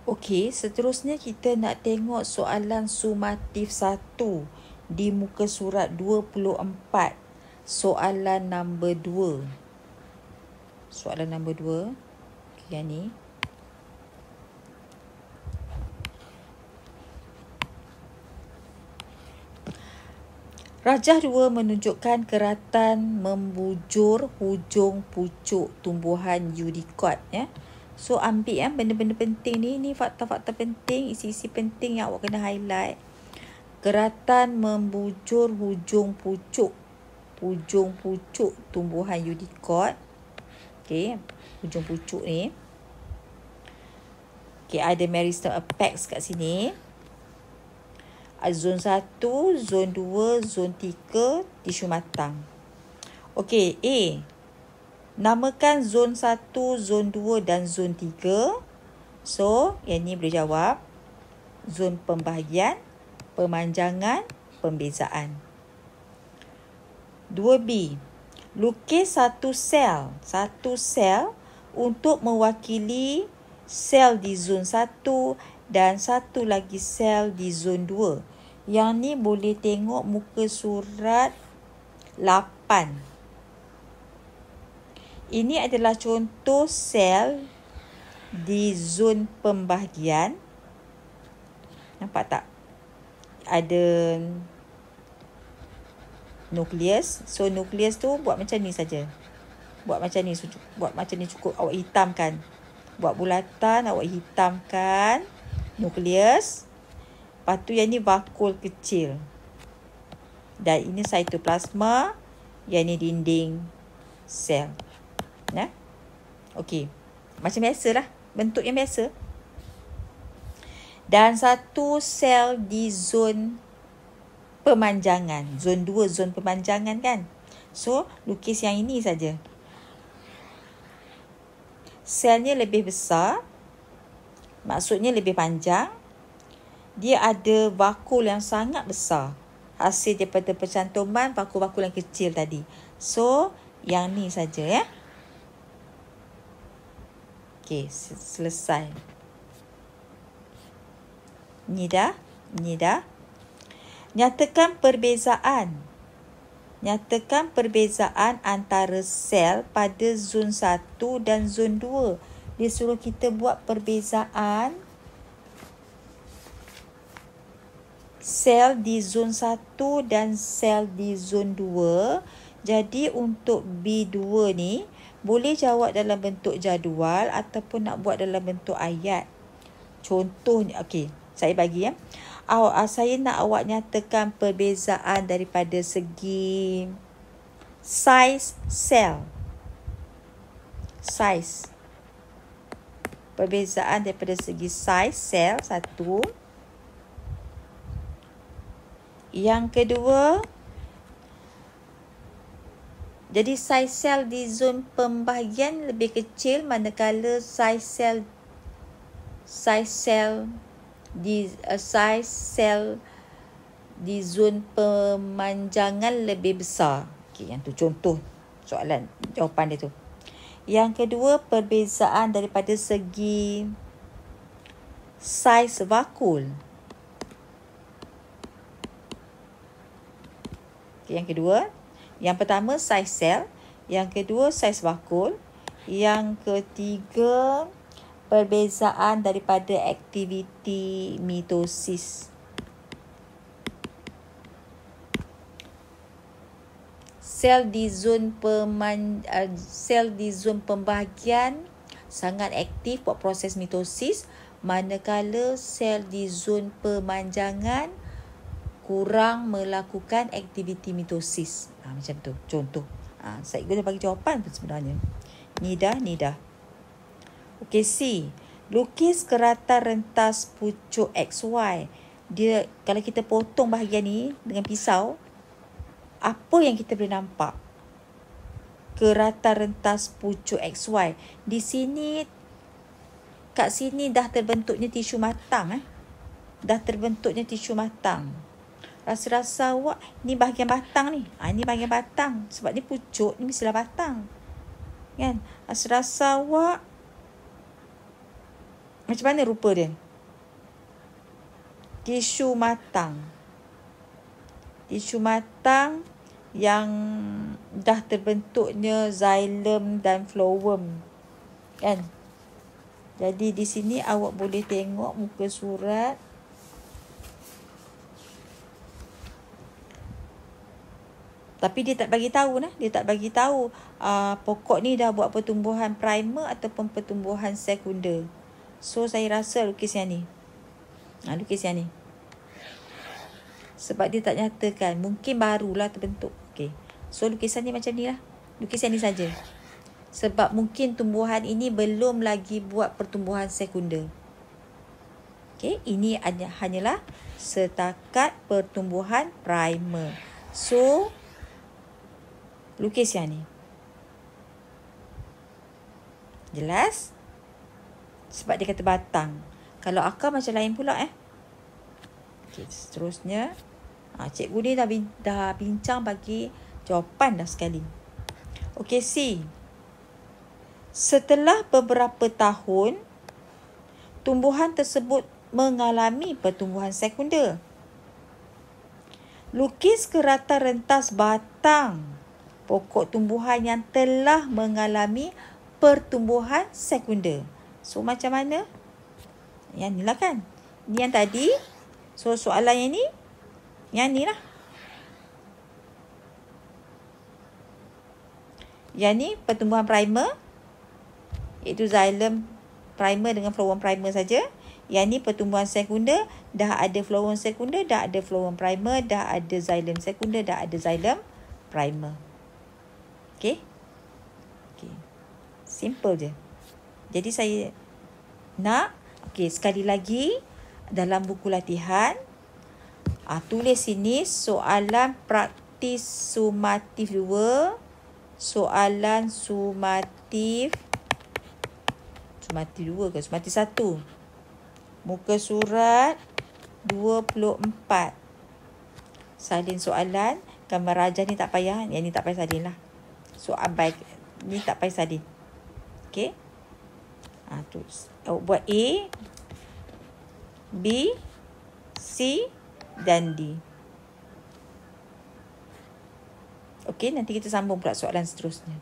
Okey, seterusnya kita nak tengok soalan sumatif 1 di muka surat 24. Soalan nombor 2. Soalan nombor 2. Okay, yang ni. Rajah 2 menunjukkan keratan membujur hujung pucuk tumbuhan Udicot. Ya. So ambil benda-benda penting ni fakta-fakta penting, isi-isi penting yang awak kena highlight. Keratan membujur hujung pucuk tumbuhan Udicot. Okey, hujung pucuk ni. Okey, ada meristem apex kat sini. Zon 1, zon 2, zon 3, tisu matang. Okey, A. Namakan zon 1, zon 2 dan zon 3. So, yang ni boleh jawab. Zon pembahagian, pemanjangan, pembezaan. 2B. Lukis satu sel untuk mewakili sel di zon 1 dan satu lagi sel di zon 2. Yang ni boleh tengok muka surat 8. Ini adalah contoh sel di zon pembahagian. Nampak tak? Ada nukleus. So nukleus tu buat macam ni saja. Buat macam ni cukup awak hitamkan. Buat bulatan, awak hitamkan nukleus. Lepas tu yang ni vakul kecil. Dan ini cytoplasma. Yang ni dinding sel. Ya. Okey. Macam biasalah. Bentuk yang biasa. Dan satu sel di zon pemanjangan. Zon 2, zon pemanjangan kan. So, lukis yang ini saja. Selnya lebih besar. Maksudnya lebih panjang. Dia ada vakul yang sangat besar. Hasil daripada percantuman vakul-vakul yang kecil tadi. So, yang ni saja ya. Okey, selesai. Ni dah. Nyatakan perbezaan antara sel pada zon 1 dan zon 2. Dia suruh kita buat perbezaan sel di zon 1 dan sel di zon 2. Jadi untuk B2 ni boleh jawab dalam bentuk jadual ataupun nak buat dalam bentuk ayat. Contohnya, okey, saya bagi ya. Saya nak awak nyatakan perbezaan daripada segi saiz sel. Perbezaan daripada segi saiz sel, satu. Yang kedua, jadi saiz sel di zon pembahagian lebih kecil manakala saiz sel di zon pemanjangan lebih besar. Okey, yang tu contoh soalan jawapan dia tu. Yang kedua, perbezaan daripada segi saiz vakul. Okay, yang kedua. Yang pertama, saiz sel. Yang kedua, saiz vakul. Yang ketiga, perbezaan daripada aktiviti mitosis. Sel di zon pembahagian sangat aktif buat proses mitosis, manakala sel di zon pemanjangan kurang melakukan aktiviti mitosis. Macam tu, contoh. Saya guna bagi jawapan pun sebenarnya. Ni dah. Okey, C. Lukis keratan rentas pucuk XY. Dia, kalau kita potong bahagian ni dengan pisau, apa yang kita boleh nampak? Keratan rentas pucuk XY. Di sini, kat sini dah terbentuknya tisu matang. Dah terbentuknya tisu matang. Rasa-rasa awak, ni bahagian batang ni. Ni bahagian batang. Sebab ni pucuk, ni mestilah batang. Kan? Rasa-rasa awak Macam mana rupa dia? Tisu matang. Tisu matang yang dah terbentuknya xylem dan phloem. Kan? Jadi di sini awak boleh tengok muka surat. Tapi dia tak bagi tahu nah, dia tak bagi tahu pokok ni dah buat pertumbuhan primer ataupun pertumbuhan sekunder. So saya rasa lukis yang ni. Lukis yang ni. Sebab dia tak nyatakan, mungkin barulah terbentuk. Okey. So lukisan ni macam ni lah. Lukisan ni saja. Sebab mungkin tumbuhan ini belum lagi buat pertumbuhan sekunder. Okey, ini hanyalah setakat pertumbuhan primer. So lukis yang ni. Jelas? Sebab dia kata batang. Kalau akar macam lain pula Okey, seterusnya. Cikgu ni dah bincang bagi jawapan dah sekali. Okey, C. Setelah beberapa tahun, tumbuhan tersebut mengalami pertumbuhan sekunder. Lukis kerata rentas batang pokok tumbuhan yang telah mengalami pertumbuhan sekunder. So, macam mana? Yang ni lah kan. Ni yang tadi. So, soalan yang ni. Yang ni lah. Yang ni pertumbuhan primer. Iaitu xylem primer dengan phloem primer saja. Yang ni pertumbuhan sekunder. Dah ada phloem sekunder, dah ada phloem primer, dah ada xylem sekunder, dah ada xylem primer. Okey? Okey. Simple je. Jadi saya nak, sekali lagi dalam buku latihan, tulis sini soalan praktis sumatif 2, soalan sumatif 2 ke? Sumatif 1. Muka surat 24. Salin soalan. Gambar rajah ni tak payah. Yang ni tak payah salin lah. Soal baik. Ni tak payah salin. Okey. Terus. Awak buat A, B, C dan D. Okey, nanti kita sambung pula soalan seterusnya.